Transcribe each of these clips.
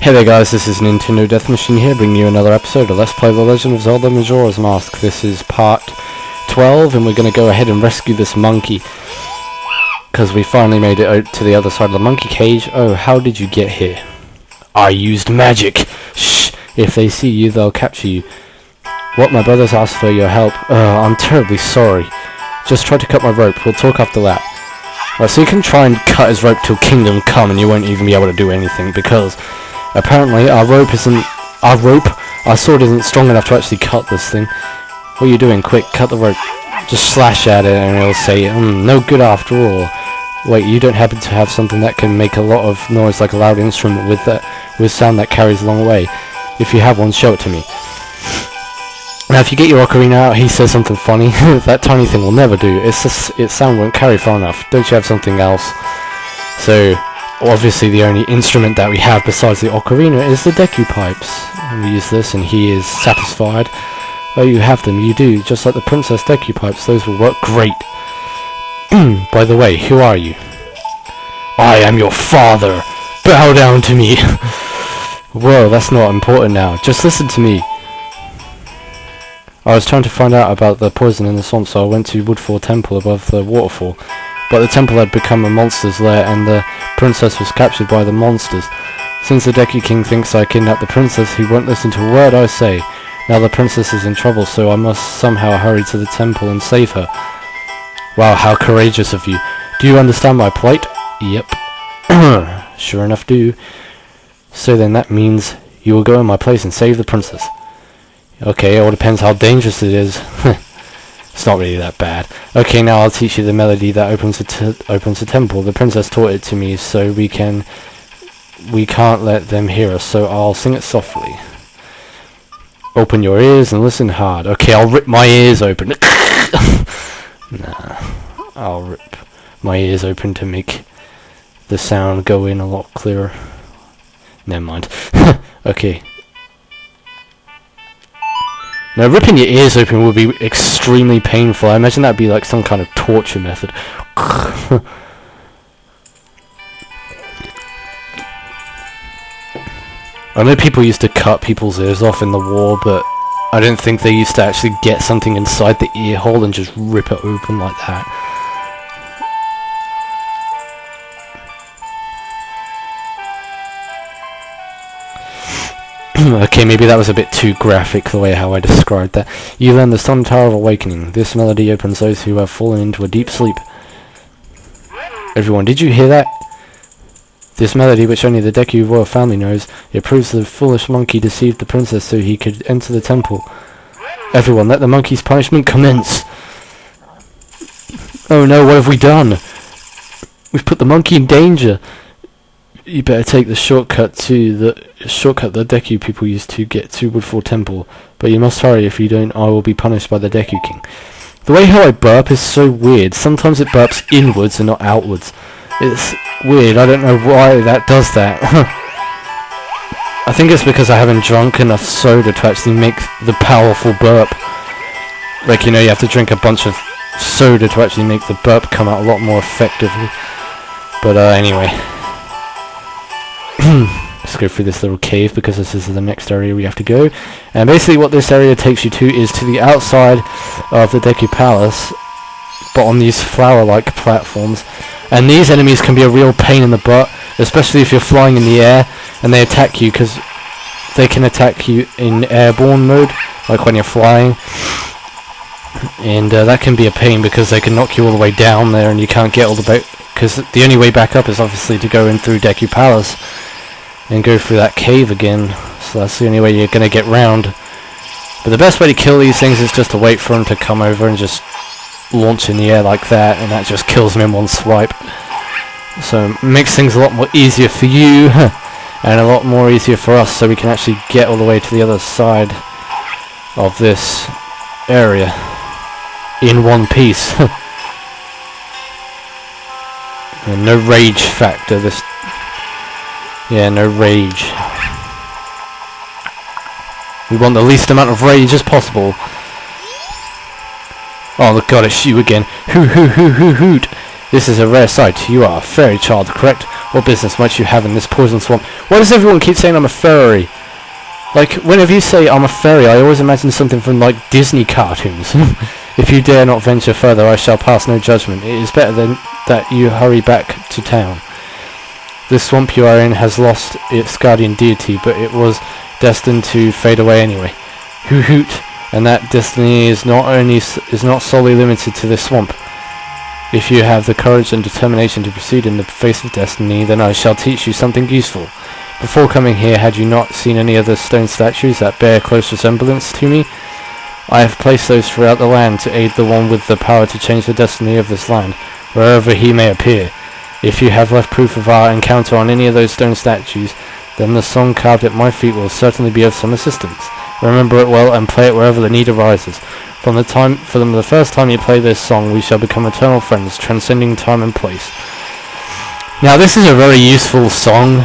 Hey there guys, this is Nintendo Death Machine here, bringing you another episode of Let's Play The Legend of Zelda Majora's Mask. This is part 12, and we're going to go ahead and rescue this monkey, because we finally made it out to the other side of the monkey cage. Oh, how did you get here? I used magic! Shh! If they see you, they'll capture you. What, my brothers asked for your help? I'm terribly sorry. Just try to cut my rope, we'll talk after that. Right, so you can try and cut his rope till Kingdom Come, and you won't even be able to do anything, because apparently our sword isn't strong enough to actually cut this thing. What are you doing? Quick, cut the rope. Just slash at it and it'll say, no good after all. Wait, you don't happen to have something that can make a lot of noise like a loud instrument with sound that carries a long way? If you have one, show it to me. Now if you get your ocarina out, he says something funny. That tiny thing will never do. Its sound won't carry far enough. Don't you have something else? So obviously the only instrument that we have besides the ocarina is the Deku pipes. And we use this and he is satisfied. Oh, you have them, you do, just like the Princess Deku pipes. Those will work great. By the way, who are you? I am your father! Bow down to me! Whoa, that's not important now. Just listen to me. I was trying to find out about the poison in the swamp, so I went to Woodfall Temple above the waterfall. But the temple had become a monster's lair, and the princess was captured by the monsters. Since the Deku King thinks I kidnapped the princess, he won't listen to a word I say. Now the princess is in trouble, so I must somehow hurry to the temple and save her. Wow, how courageous of you. Do you understand my plight? Yep. Sure enough do. So then that means you will go in my place and save the princess. Okay, it all depends how dangerous it is. It's not really that bad. Okay, now I'll teach you the melody that opens the temple. The princess taught it to me, so we can't let them hear us, so I'll sing it softly. Open your ears and listen hard. Okay, I'll rip my ears open. Nah, I'll rip my ears open to make the sound go in a lot clearer. Never mind. Okay. Now, ripping your ears open would be extremely painful. I imagine that'd be like some kind of torture method. I know people used to cut people's ears off in the war, but I don't think they used to actually get something inside the ear hole and just rip it open like that. Okay, maybe that was a bit too graphic the way how I described that. You learn the Sun Tower of Awakening. This melody opens those who have fallen into a deep sleep. Everyone, did you hear that? This melody, which only the Deku royal family knows, it proves the foolish monkey deceived the princess so he could enter the temple. Everyone, let the monkey's punishment commence! Oh no, what have we done? We've put the monkey in danger! You better take the shortcut the Deku people used to get to Woodfall Temple. But you must hurry, if you don't I will be punished by the Deku King. The way how I burp is so weird. Sometimes it burps inwards and not outwards. It's weird, I don't know why that does that. I think it's because I haven't drunk enough soda to actually make the powerful burp. Like, you know, you have to drink a bunch of soda to actually make the burp come out a lot more effectively. But anyway. Let's go through this little cave because this is the next area we have to go. And basically what this area takes you to is to the outside of the Deku Palace, but on these flower-like platforms. And these enemies can be a real pain in the butt, especially if you're flying in the air and they attack you, because they can attack you in airborne mode, like when you're flying. And that can be a pain because they can knock you all the way down there and you can't get all the way, because the only way back up is obviously to go in through Deku Palace and go through that cave again. So that's the only way you're going to get round. But the best way to kill these things is just to wait for them to come over and just launch in the air like that, and that just kills them in one swipe. So it makes things a lot more easier for you and a lot more easier for us, so we can actually get all the way to the other side of this area in one piece. And no rage factor this. Yeah, no rage. We want the least amount of rage as possible. Oh god, it's you again. Hoot. This is a rare sight. You are a fairy child, correct? What business might you have in this poison swamp? Why does everyone keep saying I'm a fairy? Like, whenever you say I'm a fairy, I always imagine something from, like, Disney cartoons. If you dare not venture further, I shall pass no judgment. It is better than that you hurry back to town. This swamp you are in has lost its guardian deity, but it was destined to fade away anyway. Hoo hoot! And that destiny is not solely limited to this swamp. If you have the courage and determination to proceed in the face of destiny, then I shall teach you something useful. Before coming here, had you not seen any other stone statues that bear close resemblance to me? I have placed those throughout the land to aid the one with the power to change the destiny of this land, wherever he may appear. If you have left proof of our encounter on any of those stone statues, then the song carved at my feet will certainly be of some assistance. Remember it well and play it wherever the need arises. From the first time you play this song, we shall become eternal friends, transcending time and place. Now, this is a very useful song.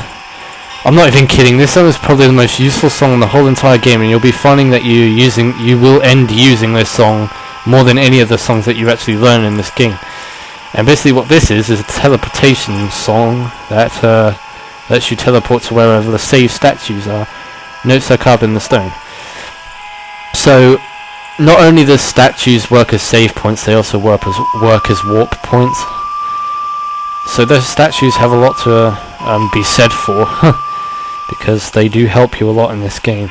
I'm not even kidding. This song is probably the most useful song in the whole entire game, and you'll be finding that you will end using this song more than any of the songs that you actually learn in this game. And basically, what this is a teleportation song that lets you teleport to wherever the saved statues are. Notes are carved in the stone. So, not only the statues work as save points, they also work as warp points. So those statues have a lot to be said for, because they do help you a lot in this game.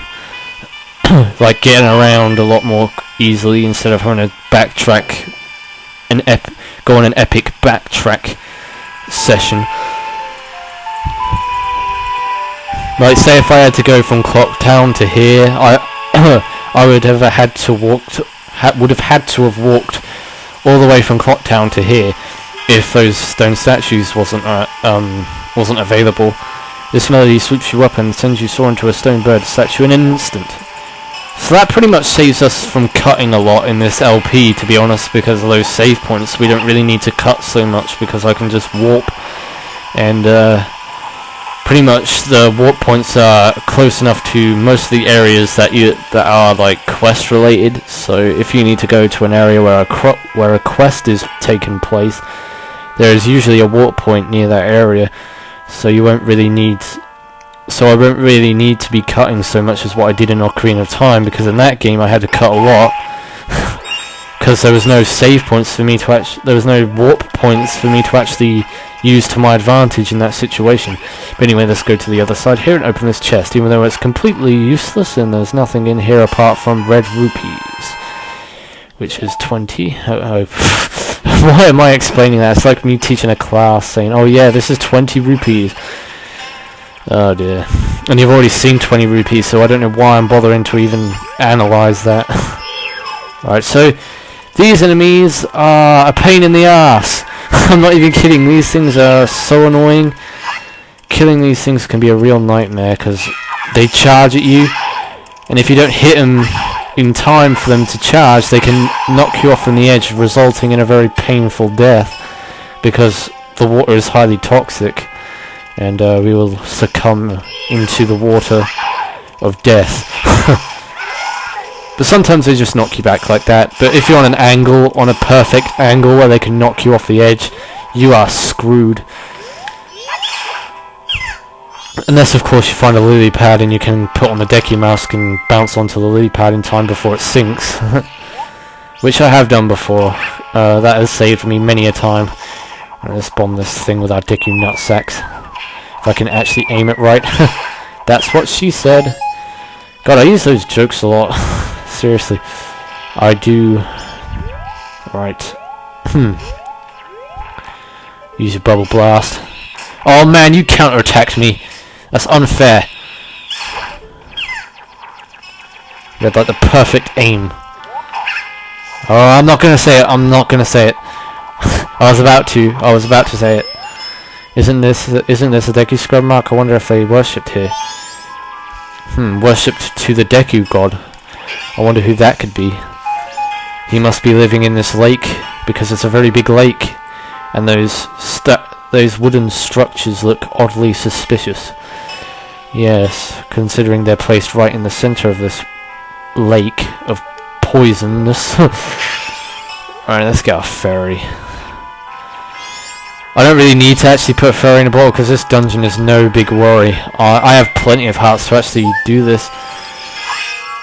Like getting around a lot more easily instead of having to backtrack, go on an epic backtrack session. Like, say if I had to go from Clock Town to here, I would have had to have walked all the way from Clock Town to here if those stone statues wasn't available. This melody sweeps you up and sends you soaring to a stone bird statue in an instant. So that pretty much saves us from cutting a lot in this LP, to be honest, because of those save points. We don't really need to cut so much because I can just warp, and pretty much the warp points are close enough to most of the areas that are like quest related. So if you need to go to an area where a quest is taking place, there is usually a warp point near that area. So I won't really need to be cutting so much as what I did in Ocarina of Time, because in that game I had to cut a lot because there was no save points for me to there was no warp points for me to actually use to my advantage in that situation. But anyway, let's go to the other side here and open this chest, even though it's completely useless and there's nothing in here apart from red rupees, which is 20. Why am I explaining that? It's like me teaching a class saying, oh yeah, this is 20 rupees. Oh dear. And you've already seen 20 rupees, so I don't know why I'm bothering to even analyze that. Right, so these enemies are a pain in the ass. I'm not even kidding, these things are so annoying. Killing these things can be a real nightmare because they charge at you, and if you don't hit them in time for them to charge, they can knock you off from the edge, resulting in a very painful death, because the water is highly toxic, and we will succumb into the water of death. But sometimes they just knock you back like that. But if you're on an angle, on a perfect angle where they can knock you off the edge, you are screwed. Unless, of course, you find a lily pad and you can put on the Deku Mask and bounce onto the lily pad in time before it sinks. Which I have done before. That has saved me many a time. Let's bomb this thing with our Deku Nutsacks. If I can actually aim it right. That's what she said. God, I use those jokes a lot. Seriously. I do. Right. Use your Bubble Blast. Oh man, you counterattacked me. That's unfair. You had like the perfect aim. Oh, I'm not gonna say it. I'm not gonna say it. I was about to say it. Isn't this a Deku Scrub mark? I wonder if they worshipped here. Worshipped to the Deku god. I wonder who that could be. He must be living in this lake, because it's a very big lake, and those wooden structures look oddly suspicious. Yes, considering they're placed right in the center of this lake of poisonness. Alright, let's get a fairy. I don't really need to actually put a fairy in a bottle because this dungeon is no big worry. I have plenty of hearts to actually do this.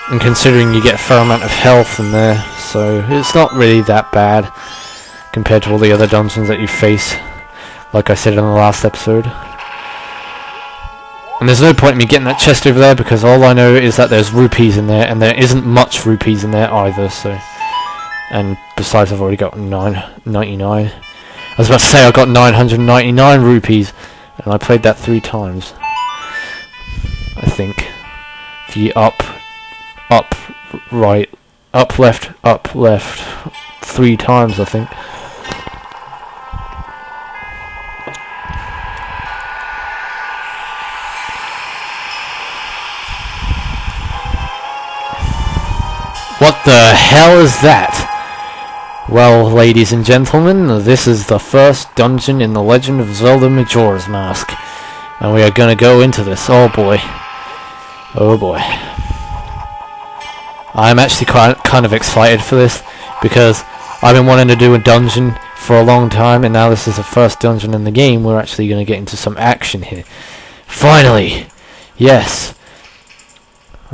And considering you get a fair amount of health in there, so it's not really that bad compared to all the other dungeons that you face, like I said in the last episode. And there's no point in me getting that chest over there because all I know is that there's rupees in there, and there isn't much rupees in there either, so... And besides, I've already got 999. I was about to say I got 999 rupees, and I played that 3 times. I think. If you up, right, up, left, 3 times, I think. What the hell is that? Well, ladies and gentlemen, this is the first dungeon in the Legend of Zelda Majora's Mask. And we are gonna go into this. Oh boy. Oh boy. I'm actually kind of excited for this, because I've been wanting to do a dungeon for a long time, and now this is the first dungeon in the game. We're actually gonna get into some action here. Finally! Yes!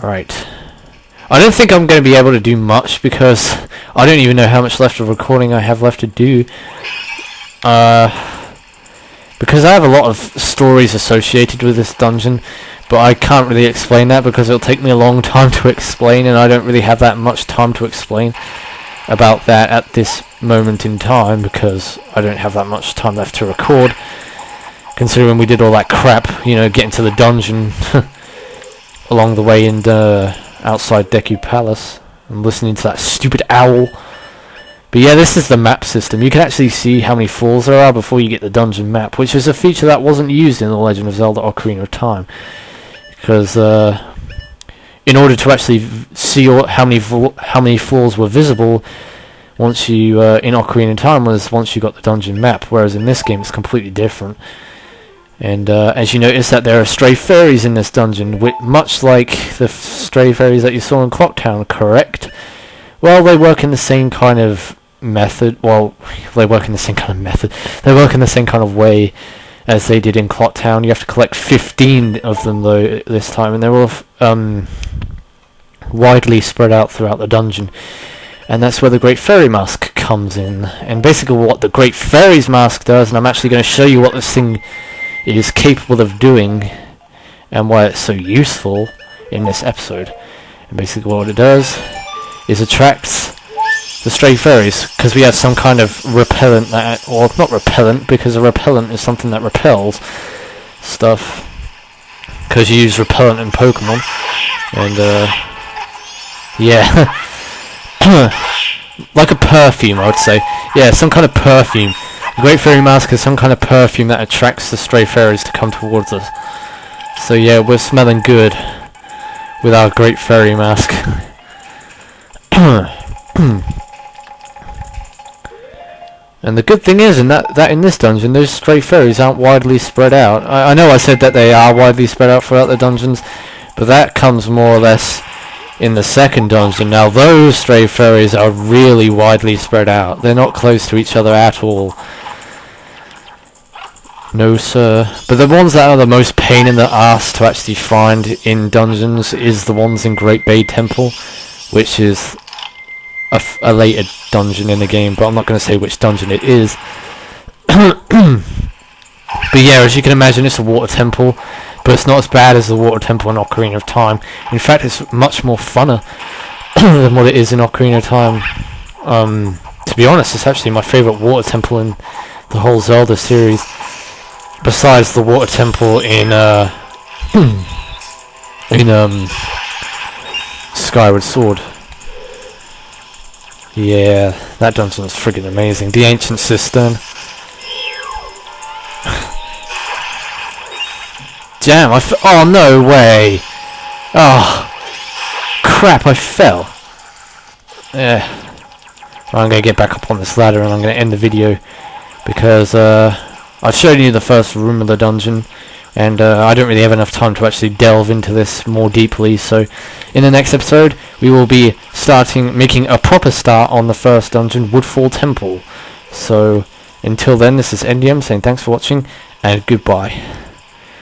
Right. I don't think I'm going to be able to do much because I don't even know how much left of recording I have left to do. Because I have a lot of stories associated with this dungeon, but I can't really explain that because it'll take me a long time to explain, and I don't really have that much time to explain about that at this moment in time because I don't have that much time left to record. Considering we did all that crap, you know, getting to the dungeon along the way and outside Deku Palace and listening to that stupid owl. But yeah, this is the map system. You can actually see how many falls there are before you get the dungeon map, which is a feature that wasn't used in The Legend of Zelda Ocarina of Time. Because in order to actually see how many falls were visible, once you in Ocarina of Time was once you got the dungeon map, whereas in this game it's completely different. And as you notice that there are stray fairies in this dungeon, much like the stray fairies that you saw in Clocktown, correct? Well, they work in the same kind of method. Well, they work in the same kind of method. They work in the same kind of way as they did in Clocktown. You have to collect 15 of them though this time, and they're all widely spread out throughout the dungeon. And that's where the Great Fairy Mask comes in. And basically what the Great Fairy's Mask does, and I'm actually going to show you what this thing is capable of doing and why it's so useful in this episode. And basically what it does is attracts the stray fairies, because we have some kind of repellent that, or not repellent, because a repellent is something that repels stuff, because you use repellent in Pokemon. And yeah. Like a perfume, I would say. Yeah, some kind of perfume. The Great Fairy Mask is some kind of perfume that attracts the stray fairies to come towards us. So yeah, we're smelling good with our Great Fairy Mask. And the good thing is, that in this dungeon, those stray fairies aren't widely spread out. I know I said that they are widely spread out throughout the dungeons, but that comes more or less in the second dungeon. Now those stray fairies are really widely spread out. They're not close to each other at all. No sir. But the ones that are the most pain in the ass to actually find in dungeons is the ones in Great Bay Temple, which is a later dungeon in the game, but I'm not going to say which dungeon it is. But yeah, as you can imagine, it's a water temple, but it's not as bad as the water temple in Ocarina of Time. In fact, it's much more funner than what it is in Ocarina of Time. To be honest, it's actually my favourite water temple in the whole Zelda series, besides the water temple in Skyward Sword. Yeah, that dungeon is friggin' amazing. The Ancient Cistern. Damn, oh, no way. Oh, crap, I fell. Yeah. Well, I'm going to get back up on this ladder and I'm going to end the video, because I've shown you the first room of the dungeon, and I don't really have enough time to actually delve into this more deeply. So in the next episode we will be making a proper start on the first dungeon, Woodfall Temple. So Until then, this is NDM saying thanks for watching, and goodbye.